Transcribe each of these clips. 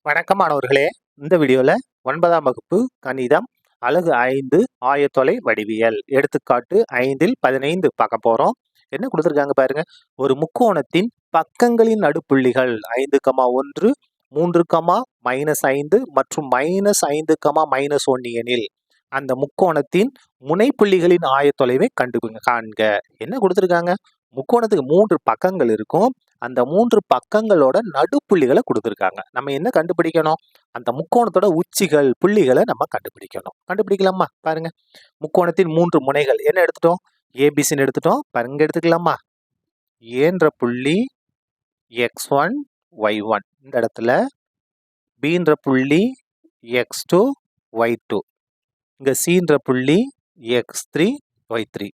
வணக்கம் மாணவர்களே. இந்த வீடியோல 9ஆம் வகுப்பு கணிதம் அலகு 5 ஆயத்தொலை வடிவியல் எடுத்துக்காட்டு 5ல் 15 பார்க்க போறோம். என்ன கொடுத்துருக்காங்க பாருங்க. ஒரு முக்கோணத்தின் பக்கங்களின் நடுப்புள்ளிகள் 5,1 3,-5 மற்றும் -5,-1 எனில் அந்த முக்கோணத்தின் முனைப்புள்ளிகளின் ஆயத்தொலைவை காண்க. என்ன கொடுத்துருக்காங்க? முக்கோணத்துக்கு 3 பக்கங்கள் இருக்கும். அந்த 3 பக்கங்களோட நடுப்புள்ளிகளை கொடுத்துருக்காங்க. நம்ம என்ன கண்டுபிடிக்கணும்? அந்த முக்கோணத்தோட உச்சிகள் புள்ளிகளை நம்ம கண்டுபிடிக்கணும். கண்டுபிடிக்கலாமா? பாருங்க. முக்கோணத்தின் 3 முனைகள் என்ன எடுத்துட்டோம்? ஏபிசின்னு எடுத்துட்டோம். பாருங்க, எடுத்துக்கலாமா? ஏன்ற புள்ளி x1 y1 இந்த இடத்துல, பீன்ற புள்ளி x2 y2, இங்க சீன்ற புள்ளி x3 y3.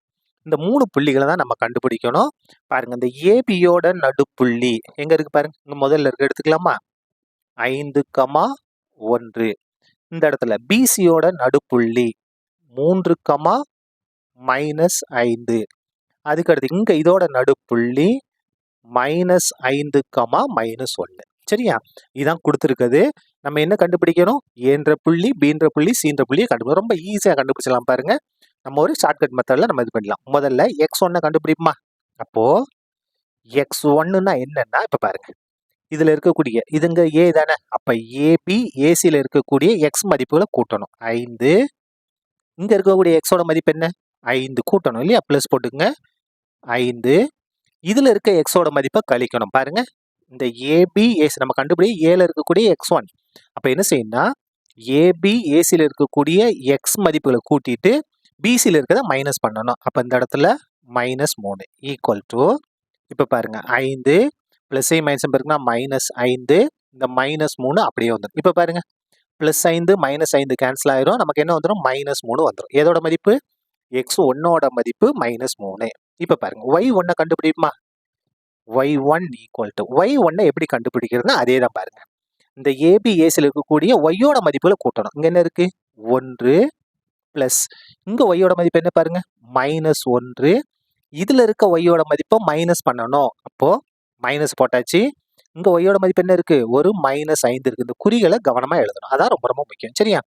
இந்த 3 புள்ளிகளை தான் நம்ம கண்டுபிடிக்கணும். பாருங்க, இந்த ஏபியோட நடுப்புள்ளி எங்க இருக்கு பாருங்க. இங்க முதல்ல இருக்கு, எடுத்துக்கலாமா? 5,1 இந்த இடத்துல. பிசியோட நடுப்புள்ளி 3,-5. அதுக்கடுத்து இங்க இதோட நடுப்புள்ளி -5,-1. சரியா? இதான் கொடுத்துருக்குது. நம்ம என்ன கண்டுபிடிக்கணும்? ஏன்ற புள்ளி, பீன்ற புள்ளி, சீன்ற புள்ளியை கண்டுபிடிக்கணும். ரொம்ப ஈஸியா கண்டுபிடிச்சலாம். பாருங்க, நம்ம ஒரு ஷார்ட்கட் மெத்தட்ல நம்ம இது பண்ணலாம். முதல்ல x1 கண்டுபிடிப்போமா? அப்போ x1ன்னா என்னன்னா, இப்ப பாருங்க, இதுல இருக்கக்கூடிய இதுங்க ஏ தானே. அப்ப ஏபி ஏசில இருக்கக்கூடிய எக்ஸ் மதிப்புகளை கூட்டணும். 5. இங்க இருக்கக்கூடிய எக்ஸோட மதிப்பு என்ன? 5 கூட்டணும் இல்லையா? பிளஸ் போட்டுங்க. 5. இதுல இருக்க எக்ஸோட மதிப்பை கழிக்கணும். பாருங்க, இந்த ஏபி ஏசி நம்ம கண்டுபிடி ஏல இருக்கக்கூடிய x1. அப்ப என்ன செய்யணும்னா, ஏபி ஏசில இருக்கக்கூடிய எக்ஸ் மதிப்புகளை கூட்டிட்டு பிசியில் இருக்கிறத மைனஸ் பண்ணணும். அப்போ இந்த இடத்துல -3 ஈக்குவல் டு, இப்போ பாருங்க, 5 பிளஸ் மைனஸ் இருக்குன்னா -5, இந்த -3 அப்படியே வந்துடும். இப்போ பாருங்க, +5 -5 கேன்சல் ஆயிரும். நமக்கு என்ன வந்துடும்? -3 வந்துடும். எதோட மதிப்பு? x1ஓட மதிப்பு -3. இப்போ பாருங்க, y1 கண்டுபிடிப்போமா? y1 equal to, y1 எப்படி கண்டுபிடிக்கிறதுனா அதே தான். பாருங்க, இந்த ஏபி ஏசியில் இருக்கக்கூடிய ஒய்யோட மதிப்புகளை கூட்டணும். இங்க என்ன இருக்கு? 1 பிளஸ் இங்க ஒய்யோட மதிப்பு என்ன பாருங்க? -1. இதுல இருக்க ஒய்யோட மதிப்பை மைனஸ் பண்ணணும். அப்போ மைனஸ் போட்டாச்சு. இங்க ஒய்யோட மதிப்பு என்ன இருக்கு? ஒரு -5 இருக்கு. இந்த குறிகளை கவனமா எழுதணும். அதான் ரொம்ப ரொம்ப முக்கியம். சரியா?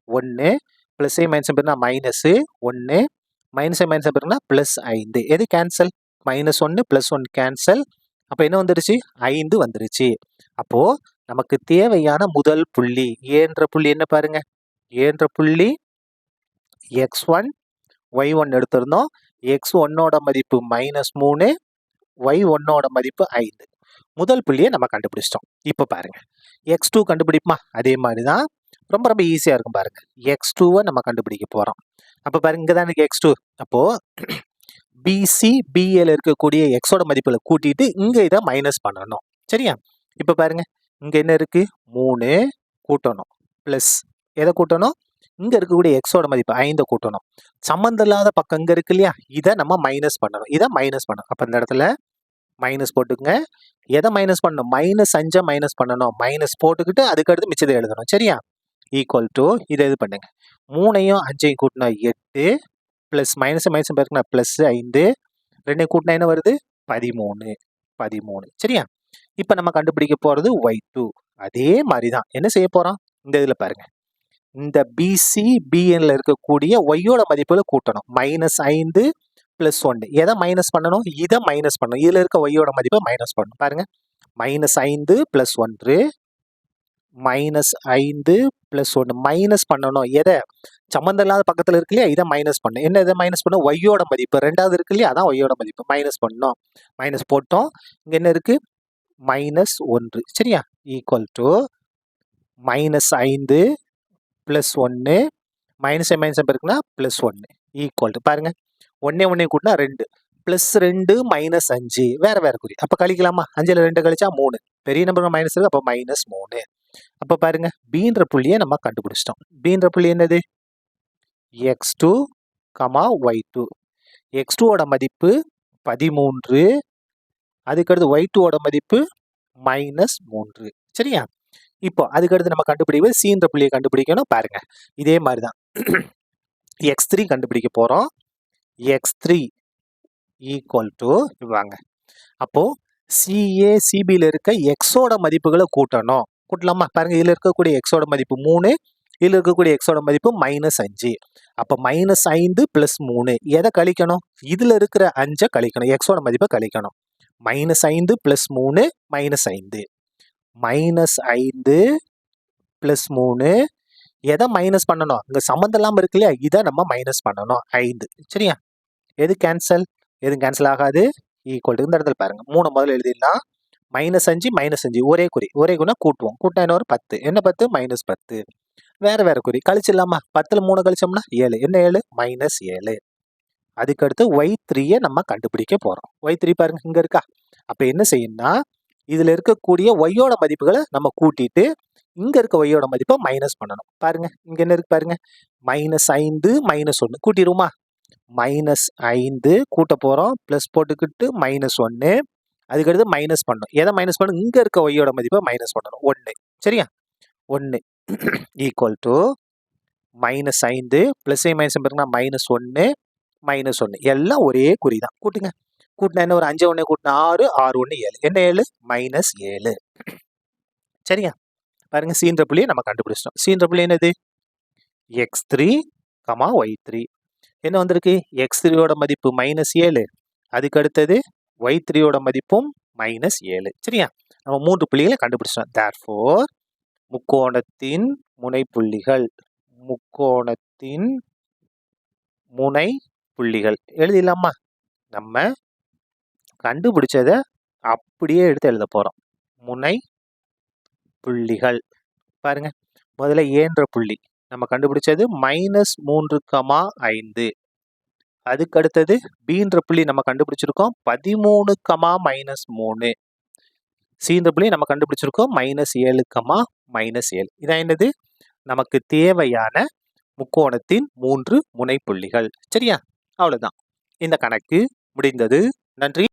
1 பிளஸ் மைனஸ் பெருனா -1, மைனஸ் மைனஸ் பெருனா +5. எது கேன்சல்? -1 +1 கேன்சல். அப்ப என்ன வந்துருச்சு? 5 வந்துருச்சு. அப்போ நமக்கு தேவையான முதல் புள்ளி ஏன்ற புள்ளி என்ன பாருங்க? ஏன்ற புள்ளி x1 y1 எடுத்திருந்தோம். x1ஓட மதிப்பு -3, y1ஓட மதிப்பு 5. முதல் புள்ளியை நம்ம கண்டுபிடிச்சிட்டோம். இப்போ பாருங்க, x2 கண்டுபிடிப்போமா? அதே மாதிரி தான், ரொம்ப ரொம்ப ஈஸியா இருக்கும். பாருங்க, x2வை நம்ம கண்டுபிடிக்க போறோம். அப்போ பாருங்க, இங்க தான் இருக்கு x2. அப்போ பிசி பிஏல இருக்கக்கூடிய எக்ஸோட மதிப்புகளை கூட்டிட்டு இங்க இதை மைனஸ் பண்ணணும். சரியா? இப்போ பாருங்க, இங்க என்ன இருக்கு? 3 கூட்டணும். பிளஸ் எதை கூட்டணும்? இங்க இருக்கக்கூடிய எக்ஸோட மதிப்பு 5 கூட்டணும். சம்மந்தம் இல்லாத பக்கம் இங்க இருக்கு இல்லையா? இதை நம்ம மைனஸ் பண்ணணும். இதை மைனஸ் பண்ணணும். அப்ப இந்த இடத்துல மைனஸ் போட்டுங்க. எதை மைனஸ் பண்ணணும்? -5 மைனஸ் பண்ணணும். மைனஸ் போட்டுக்கிட்டு அதுக்கடுத்து மிச்சத்தை எழுதணும். சரியா? ஈக்குவல் டு, இதை இது பண்ணுங்க. 3ஐயும் 5ஐயும் கூட்டினா 8 பிளஸ் மைனஸ் மைனஸ் பாருங்க +5, 2 கூட்டினா என்ன வருது? 13. சரியா? இப்ப நம்ம கண்டுபிடிக்க போறது y2. அதே மாதிரி தான் என்ன செய்ய போறோம்? இந்த இதுல பாருங்க, இந்த பிசி பிஎன்ல இருக்கக்கூடிய ஒய்யோட மதிப்புகளை கூட்டணும். -5 +1. எதை மைனஸ் பண்ணணும்? இதை மைனஸ் பண்ணணும். இதுல இருக்க ஒய்யோட மதிப்பை மைனஸ் பண்ணணும். பாருங்க, -5 +1, -5 +1 மைனஸ் பண்ணணும். எதை? சம்மந்தம் இல்லாத பக்கத்துல இருக்கு இல்லையா? இதை மைனஸ் பண்ணணும். என்ன இதை மைனஸ் பண்ணணும்? ஒய்யோட மதிப்பு ரெண்டாவது இருக்கு இல்லையா? அதான் ஒய்யோட மதிப்பு மைனஸ் பண்ணணும். மைனஸ் போட்டோம். இங்க என்ன இருக்கு? -1. சரியா? ஈக்குவல் டு -5 +1, மைனஸ் மைனஸ் இருக்குன்னா +1 ஈக்குவல் டு, பாருங்க, 1 கூட்டினா 2, +2 -5 வேற வேற குறி. அப்ப கழிக்கலாமா? 5ல 2 கழிச்சா 3. பெரிய நம்பர் மைனஸ் இருக்கு. அப்ப -3. அப்ப பாருங்க, பீன்ற புள்ளியை நம்ம கண்டுபிடிச்சிட்டோம். பீன்ற புள்ளி என்னது? x2, y2. x2ஓட மதிப்பு 13. அதுக்கடுத்து y2ஓட மதிப்பு -3. சரியா? இப்போ அதுக்கடுத்து நம்ம கண்டுபிடிப்பது சீன்ற புள்ளியை கண்டுபிடிக்கணும். பாருங்க, இதே மாதிரி தான் x3 கண்டுபிடிக்க போறோம். x3 ஈக்குவல் டு, வாங்க, அப்போ சிஏ சிபியில் இருக்க எக்ஸோட மதிப்புகளை கூட்டணும். கூட்டலாமா? பாருங்க, இதில் இருக்கக்கூடிய எக்ஸோட மதிப்பு 3, இதில் இருக்கக்கூடிய எக்ஸோட மதிப்பு -5. அப்போ -5 + 3 எதை கழிக்கணும்? இதில் இருக்கிற 5 கழிக்கணும், எக்ஸோட மதிப்பை கழிக்கணும். -5 + 3 -5. -5 + 3 எதை மைனஸ் பண்ணணும்? இங்கே சம்மந்தம் இல்லாமல் இருக்கு இல்லையா, இதை நம்ம மைனஸ் பண்ணணும். 5. சரியா? எது கேன்சல்? எதுவும் கேன்சல் ஆகாது. ஈக்குவல் இந்த இடத்துல பாருங்க, 3 முதல்ல எழுதிடலாம். -5 -5 ஒரே குறி, ஒரே குறினா கூட்டுவோம். கூட்டினா என்ன வரும்? 10. என்ன 10? -10. வேற வேற குறி கழிச்சிடலாமா? 10ல் 3 கழிச்சோம்னா 7. என்ன 7? -7. அதுக்கடுத்து y3 நம்ம கண்டுபிடிக்க போறோம். y3 பாருங்க இங்க இருக்கா? அப்ப என்ன செய்யணும்னா, இதுல இருக்கக்கூடிய y-யோட மதிப்புகளை நம்ம கூட்டிட்டு இங்க இருக்க y-யோட மதிப்பை மைனஸ் பண்ணணும். பாருங்க இங்க என்ன இருக்கு பாருங்க, -5 -1 கூட்டிடுவோமா? -5 கூட்ட போறோம், பிளஸ் போட்டுக்கிட்டு -1, அதுக்கடுத்து மைனஸ் பண்ணணும். எதை மைனஸ் பண்ணணும்? இங்க இருக்க y-யோட மதிப்பை மைனஸ் பண்ணணும். 1. சரியா? 1 ஈக்குவல் டு -5 பிளஸ் மைனஸ் பாருங்கன்னா -1 -1 எல்லாம் ஒரே குறி தான். கூட்டுங்க. கூட்டினா என்ன ஒரு 5 1 கூட்டினா 6, 6 1 7. என்ன 7? -7. சரியா? பாருங்க, சீன்ற புள்ளியை நம்ம கண்டுபிடிச்சிட்டோம். சீன்ற புள்ளி என்னது? x3, y3. என்ன வந்திருக்கு? x3யோட மதிப்பு -7, அதுக்கு அடுத்தது y3யோட மதிப்பும் -7. சரியா? நம்ம 3 புள்ளிகளை கண்டுபிடிச்சிட்டோம். therefore முக்கோணத்தின் முனைப்புள்ளிகள், முக்கோணத்தின் முனை புள்ளிகள் எழுதிடலாமா? நம்ம கண்டுபிடிச்சதை அப்படியே எடுத்து எழுத போறோம். முனை புள்ளிகள் பாருங்க, முதல்ல ஏன்ற புள்ளி நம்ம கண்டுபிடிச்சது -3, 5. அதுக்கு அடுத்தது பீன்ற புள்ளி நம்ம கண்டுபிடிச்சிருக்கோம் 13, -3. சீன்ற புள்ளி நம்ம கண்டுபிடிச்சிருக்கோம் -7, -7. இதான் என்னது? நமக்கு தேவையான முக்கோணத்தின் 3 முனைப்புள்ளிகள். சரியா? அவ்வளவுதான். இந்த கணக்கு முடிந்தது. நன்றி.